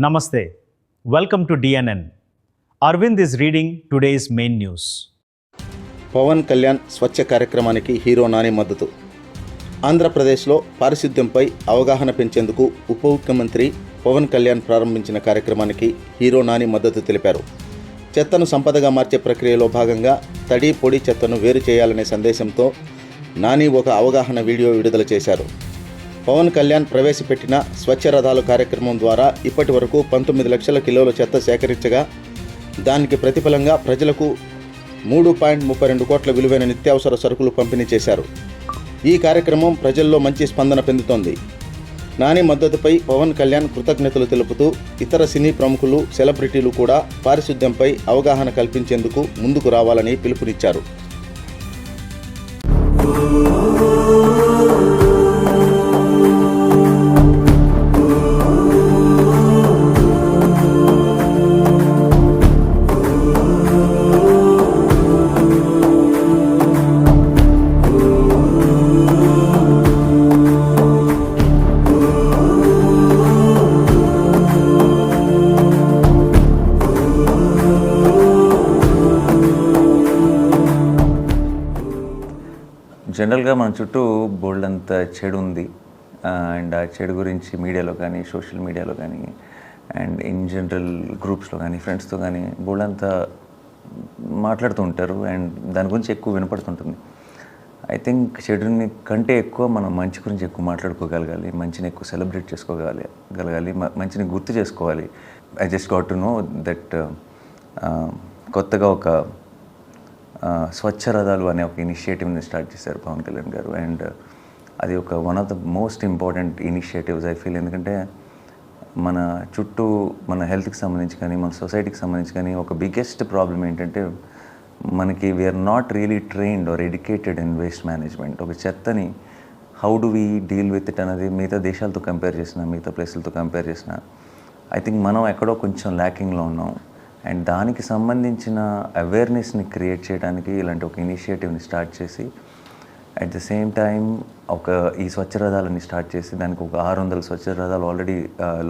Namaste. Welcome to DNN. Arvind is reading today's main news. Pawan Kalyan స్వచ్ఛ కార్యక్రమానికి hero Nani మద్దతు. ఆంధ్రప్రదేశ్లో పారిశుద్ధ్యంపై అవగాహన పెంచేందుకు ఉప ముఖ్యమంత్రి పవన్ కళ్యాణ్ ప్రారంభించిన కార్యక్రమానికి హీరో నాని మద్దతు తెలిపారు. చెత్తను సంపదగా మార్చే ప్రక్రియలో భాగంగా తడి పొడి చెత్తను వేరు చేయాలనే సందేశంతో నాని ఒక అవగాహన వీడియో విడుదల చేశారు. పవన్ కళ్యాణ్ ప్రవేశపెట్టిన స్వచ్ఛ రథాలు కార్యక్రమం ద్వారా ఇప్పటి వరకు 19 లక్షల కిలోల చెత్త సేకరించగా దానికి ప్రతిఫలంగా ప్రజలకు 3.32 కోట్ల విలువైన నిత్యావసర సరుకులు పంపిణీ చేశారు. ఈ కార్యక్రమం ప్రజల్లో మంచి స్పందన పొందుతోంది. నాని మద్దతుపై పవన్ కళ్యాణ్ కృతజ్ఞతలు తెలుపుతూ ఇతర సినీ ప్రముఖులు, సెలబ్రిటీలు కూడా పారిశుద్ధ్యంపై అవగాహన కల్పించేందుకు ముందుకు రావాలని పిలుపునిచ్చారు. జనరల్గా మన చుట్టూ బోల్డంత చెడు ఉంది. అండ్ ఆ చెడు గురించి మీడియాలో కానీ, సోషల్ మీడియాలో కానీ, అండ్ ఇన్ జనరల్ గ్రూప్స్లో కానీ, ఫ్రెండ్స్తో కానీ బోల్డంతా మాట్లాడుతూ ఉంటారు. అండ్ దాని గురించి ఎక్కువ వినపడుతుంటుంది. ఐ థింక్ చెడుని కంటే ఎక్కువ మనం మంచి గురించి ఎక్కువ మాట్లాడుకోగలగాలి, మంచిని ఎక్కువ సెలబ్రేట్ చేసుకోగలగాలి, మంచిని గుర్తు చేసుకోవాలి. I just got to know that కొత్తగా ఒక స్వచ్ఛ రథాలు అనే ఒక ఇనిషియేటివ్ని స్టార్ట్ చేశారు పవన్ కళ్యాణ్ గారు. అండ్ అది ఒక one of the most important initiatives I feel. ఎందుకంటే మన చుట్టూ మన హెల్త్కి సంబంధించి కానీ, మన సొసైటీకి సంబంధించి కానీ ఒక బిగ్గెస్ట్ ప్రాబ్లం ఏంటంటే మనకి we are not really trained or educated in waste management. ఒక చెత్తని how do we deal with it అనేది మిగతా దేశాలతో కంపేర్ చేసిన, మిగతా ప్లేసులతో కంపేర్ చేసిన ఐ థింక్ మనం ఎక్కడో కొంచెం ల్యాకింగ్లో ఉన్నాం. అండ్ దానికి సంబంధించిన అవేర్నెస్ని క్రియేట్ చేయడానికి ఇలాంటి ఒక ఇనిషియేటివ్ని స్టార్ట్ చేసి అట్ ద సేమ్ టైం ఈ స్వచ్ఛ రథాలని స్టార్ట్ చేసి దానికి ఒక 600 స్వచ్ఛ రథాలు ఆల్రెడీ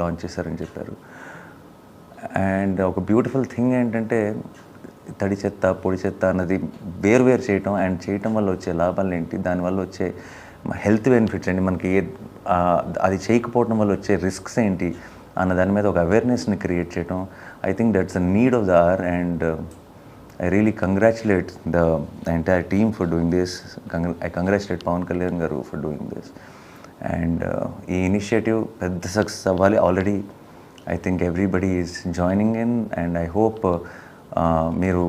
లాంచ్ చేశారని చెప్పారు. అండ్ ఒక బ్యూటిఫుల్ థింగ్ ఏంటంటే తడి చెత్త, పొడి చెత్త అన్నది వేరు చేయటం, అండ్ చేయటం వల్ల వచ్చే లాభాలు ఏంటి, దానివల్ల వచ్చే హెల్త్ బెనిఫిట్స్ ఏంటి, మనకి అది చేయకపోవడం వల్ల వచ్చే రిస్క్స్ ఏంటి అన్న దాని మీద ఒక అవేర్నెస్ని క్రియేట్ చేయడం. I think that's the need of the hour. And I really congratulate the entire team for doing this. I congratulate Pavan Kalyan garu for doing this. And ఈ ఇనిషియేటివ్ పెద్ద సక్సెస్ అవ్వాలి. Already I think everybody is joining in. And I hope మీరు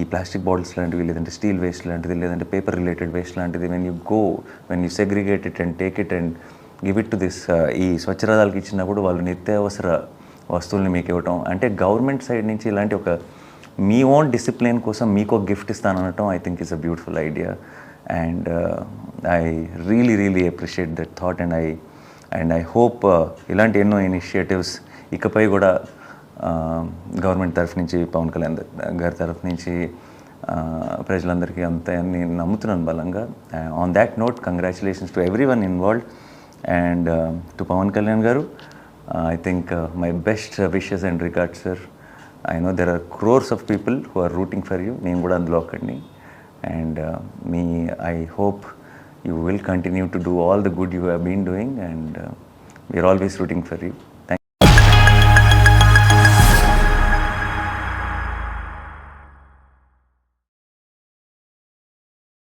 ఈ plastic bottles లాంటివి, లేదంటే steel waste లాంటిది, లేదంటే paper related waste లాంటిది when you segregate it and take it and give it to this, ఈ స్వచ్ఛ రథాలకి ఇచ్చినప్పుడు వాళ్ళు నిత్యావసర వస్తువుల్ని మీకు ఇవ్వటం అంటే గవర్నమెంట్ సైడ్ నుంచి ఇలాంటి ఒక మీ ఓన్ డిసిప్లిన్ కోసం మీకు ఒక గిఫ్ట్ ఇస్తాననటం I think is a beautiful idea. And I really appreciate that thought. And I hope ఇలాంటి ఎన్నో ఇనిషియేటివ్స్ ఇకపై కూడా గవర్నమెంట్ తరఫు నుంచి, పవన్ కళ్యాణ్ గారి తరఫు నుంచి ప్రజలందరికీ అంతే అని నేను నమ్ముతున్నాను బలంగా. On that note, congratulations to every one involved. And to Pawan Kalyan Garu, I think my best wishes and regards, sir. I know there are crores of people who are rooting for you. Nenu kuda andulo okadni. And I hope you will continue to do all the good you have been doing, and we are always rooting for you.